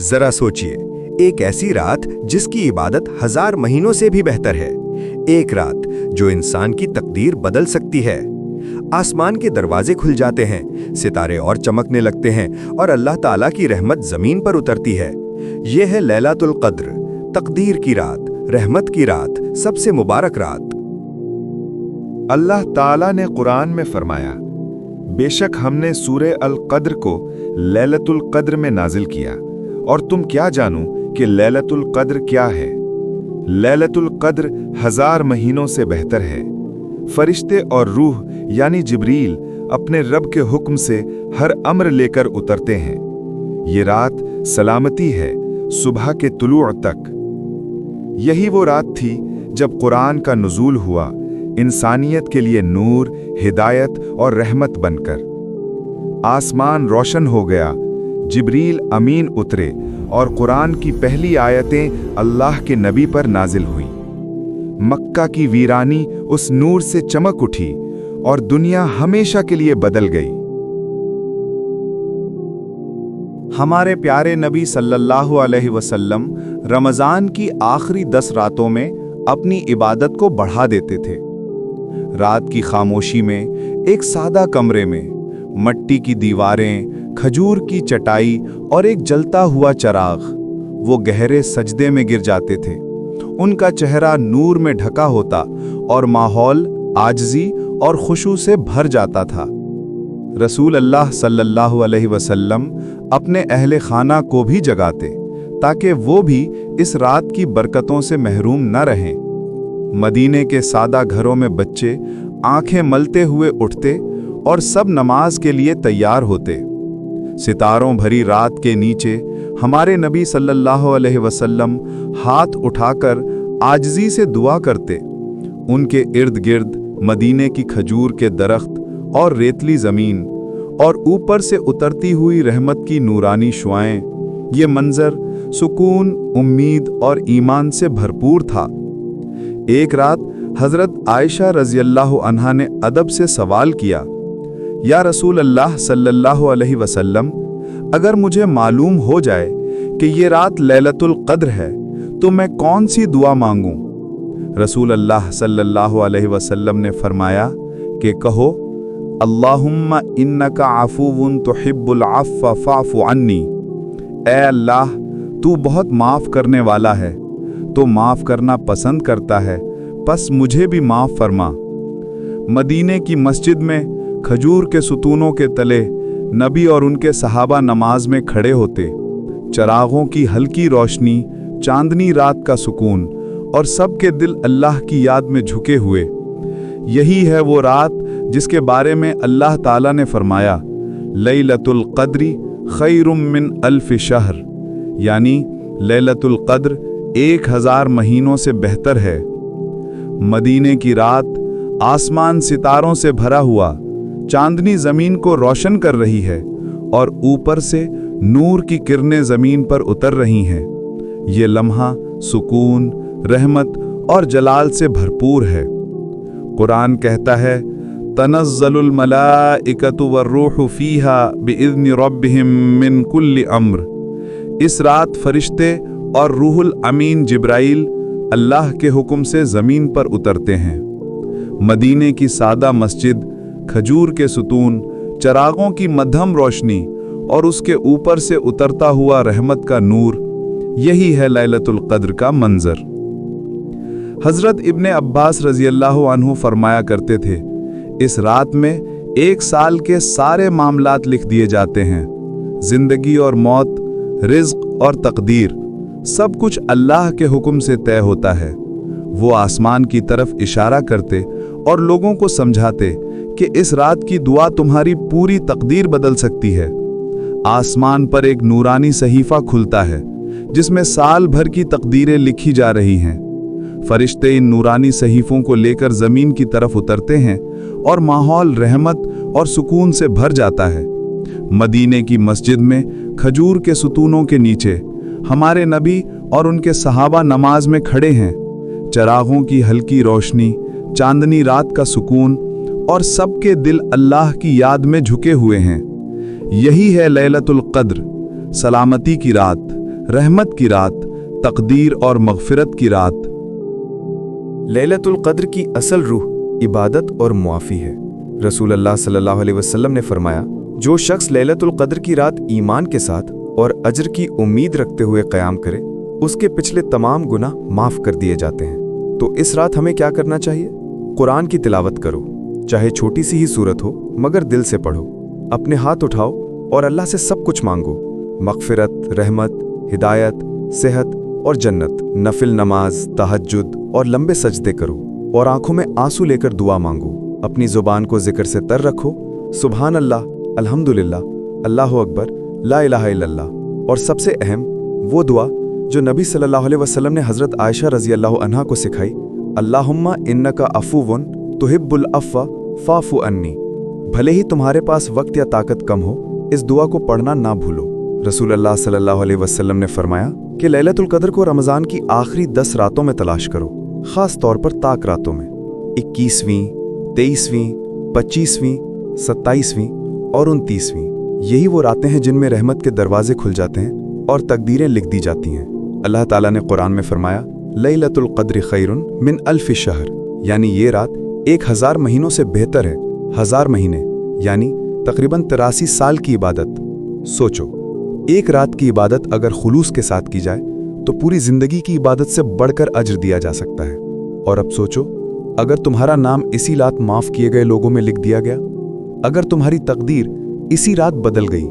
जरा सोचिए, एक ऐसी रात जिसकी इबादत 1000 महीनों से भी बेहतर है। एक रात जो इंसान की तकदीर बदल सकती है। आसमान के दरवाजे खुल जाते हैं, सितारे और चमकने लगते हैं और अल्लाह ताला की रहमत जमीन पर उतरती है। यह है लैलतुल क़द्र, तकदीर की रात, रहमत की रात, सबसे मुबारक रात। अल्लाह ताला ने कुरान में फरमाया, बेशक हमने सूरह अल क़द्र को लैलतुल क़द्र में नाजिल किया, और तुम क्या जानो कि लैलतुल क़द्र क्या है। लैलतुल क़द्र 1000 महीनों से बेहतर है। फरिश्ते और रूह यानी जिब्रील अपने रब के हुक्म से हर अम्र लेकर उतरते हैं। ये रात सलामती है सुबह के तुलूअ तक। यही वो रात थी जब कुरान का नुज़ूल हुआ, इंसानियत के लिए नूर, हिदायत और रहमत बनकर। आसमान रोशन हो गया, जिब्रील अमीन उतरे और कुरान की पहली आयतें अल्लाह के नबी पर नाजिल हुई। मक्का की वीरानी उस नूर से चमक उठी और दुनिया हमेशा के लिए बदल गई। हमारे प्यारे नबी सल्लल्लाहु अलैहि वसल्लम रमज़ान की आखिरी 10 रातों में अपनी इबादत को बढ़ा देते थे। रात की खामोशी में एक सादा कमरे में मट्टी की दीवारें, खजूर की चटाई और एक जलता हुआ चिराग, वो गहरे सजदे में गिर जाते थे। उनका चेहरा नूर में ढका होता और माहौल आजिज़ी और खुशू से भर जाता था। रसूल अल्लाह सल्लल्लाहु अलैहि वसल्लम अपने अहले खाना को भी जगाते ताकि वो भी इस रात की बरकतों से महरूम न रहें। मदीने के सादा घरों में बच्चे आंखें मलते हुए उठते और सब नमाज के लिए तैयार होते। सितारों भरी रात के नीचे हमारे नबी सल्लल्लाहु अलैहि वसल्लम हाथ उठाकर आजिज़ी से दुआ करते। उनके इर्द गिर्द मदीने की खजूर के दरख्त और रेतली ज़मीन और ऊपर से उतरती हुई रहमत की नूरानी शुआएं, ये मंजर सुकून, उम्मीद और ईमान से भरपूर था। एक रात हज़रत आयशा रज़ियल्लाहु अन्हा ने अदब से सवाल किया, या रसूल अल्लाह सल्लल्लाहु अलैहि वसल्लम, अगर मुझे मालूम हो जाए कि ये रात लैलतुल क़द्र है तो मैं कौन सी दुआ मांगूं? रसूल अल्लाह सल्लल्लाहु अलैहि वसल्लम ने फरमाया कि कहो, अल्लाहुम्मा इन्नका अफ़ुव्वुन तुहिब्बुल अफ़्व फ़अफ़ु अन्नी। ऐ अल्लाह, तू बहुत माफ़ करने वाला है, तो माफ़ करना पसंद करता है, बस मुझे भी माफ़ फरमा। मदीने की मस्जिद में खजूर के सुतूनों के तले नबी और उनके सहाबा नमाज में खड़े होते। चरागों की हल्की रोशनी, चांदनी रात का सुकून और सबके दिल अल्लाह की याद में झुके हुए। यही है वो रात जिसके बारे में अल्लाह ताला ने फरमाया, लैलतुल क़द्री खैरुम मिन अल्फ़ शहर, यानी लैलतुल क़द्र 1000 महीनों से बेहतर है। मदीने की रात आसमान सितारों से भरा हुआ, चांदनी जमीन को रोशन कर रही है और ऊपर से नूर की किरणें जमीन पर उतर रही हैं। ये लम्हा सुकून, रहमत और जलाल से भरपूर है। कुरान कहता है, तनज़्ज़लुल मलाइकतु वर्रूहु फ़ीहा बिइज़्नि रब्बिहिम मिन कुल्लि अम्र। इस रात फरिश्ते और रूहुल अमीन जिब्राइल अल्लाह के हुक्म से ज़मीन पर उतरते हैं। मदीने की सादा मस्जिद, खजूर के सुतून, चरागों की मध्यम रोशनी और उसके ऊपर से उतरता हुआ रहमत का नूर, यही है लैलतुल क़द्र का मंजर। हज़रत इब्ने अब्बास रज़ियल्लाहु अन्हु फरमाया करते थे, इस रात में 1 साल के सारे मामलात लिख दिए जाते हैं। जिंदगी और मौत, रिज़्क़ और तकदीर, सब कुछ अल्लाह के हुक्म से तय होता है। वो आसमान की तरफ इशारा करते और लोगों को समझाते कि इस रात की दुआ तुम्हारी पूरी तकदीर बदल सकती है। आसमान पर एक नूरानी सहीफ़ा खुलता है जिसमें साल भर की तकदीरें लिखी जा रही हैं। फरिश्ते इन नूरानी सहीफ़ों को लेकर ज़मीन की तरफ उतरते हैं और माहौल रहमत और सुकून से भर जाता है। मदीने की मस्जिद में खजूर के सुतूनों के नीचे हमारे नबी और उनके सहाबा नमाज में खड़े हैं। चरागों की हल्की रोशनी, चांदनी रात का सुकून और सबके दिल अल्लाह की याद में झुके हुए हैं। यही है लैलतुल क़द्र, सलामती की रात, रहमत की रात, तकदीर और मगफिरत की रात। लैलतुल क़द्र की असल रूह इबादत और मुआफ़ी है। रसूल अल्लाह सल्लल्लाहु अलैहि वसल्लम ने फरमाया, जो शख्स लैलतुल क़द्र की रात ईमान के साथ और अजर की उम्मीद रखते हुए क़याम करे, उसके पिछले तमाम गुनाह माफ़ कर दिए जाते हैं। तो इस रात हमें क्या करना चाहिए? कुरान की तिलावत करो, चाहे छोटी सी ही सूरत हो, मगर दिल से पढ़ो। अपने हाथ उठाओ और अल्लाह से सब कुछ मांगो, मग़फ़िरत, रहमत, हिदायत, सेहत और जन्नत। नफिल नमाज, तहज्जुद और लंबे सजदे करो और आंखों में आंसू लेकर दुआ मांगो। अपनी ज़ुबान को जिक्र से तर रखो, सुभान अल्लाह, अल्हम्दुलिल्लाह, अल्लाहु अकबर, ला इलाहा इल्लल्लाह। और सबसे अहम वो दुआ जो नबी सल्लल्लाहु अलैहि वसल्लम ने हज़रत आयशा रज़ी अल्लाहु अन्हा को सिखाई, अल्लाहुम्मा इन्नका अफ़ुव्वुन तुहिब्बुल अफ़्व फ़ाफ़ु अन्नी। भले ही तुम्हारे पास वक्त या ताकत कम हो, इस दुआ को पढ़ना ना भूलो। रसूल अल्लाह सल्लल्लाहु अलैहि वसल्लम ने फरमाया कि लैलतुल क़द्र को रमज़ान की आखिरी 10 रातों में तलाश करो, ख़ास तौर पर ताक रातों में। 21वीं, 23वीं, 25वीं, 27वीं और 29वीं, यही वो रातें हैं जिनमें रहमत के दरवाजे खुल जाते हैं और तकदीरें लिख दी जाती हैं। अल्लाह ताला ने कुरान में फरमाया, लैलतुल क़द्र खैरुन मिन अल्फ़ि शहर, यानी ये रात 1000 महीनों से बेहतर है। 1000 महीने यानी तकरीबन 83 साल की इबादत। सोचो, एक रात की इबादत अगर खुलूस के साथ की जाए तो पूरी जिंदगी की इबादत से बढ़कर अज्र दिया जा सकता है। और अब सोचो, अगर तुम्हारा नाम इसी रात माफ किए गए लोगों में लिख दिया गया, अगर तुम्हारी तकदीर इसी रात बदल गई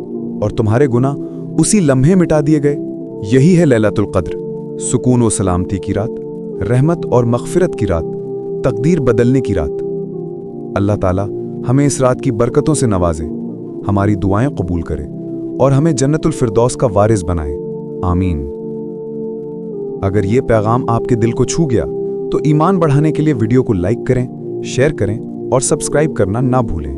और तुम्हारे गुनाह उसी लम्हे मिटा दिए गए। यही है लैलतुल क़द्र, सुकून व सलामती की रात, रहमत और मग़फ़िरत की रात, तकदीर बदलने की रात। अल्लाह ताला हमें इस रात की बरकतों से नवाजे, हमारी दुआएं कबूल करे और हमें जन्नतुल फिरदौस का वारिस बनाए। आमीन। अगर ये पैगाम आपके दिल को छू गया तो ईमान बढ़ाने के लिए वीडियो को लाइक करें, शेयर करें और सब्सक्राइब करना ना भूलें।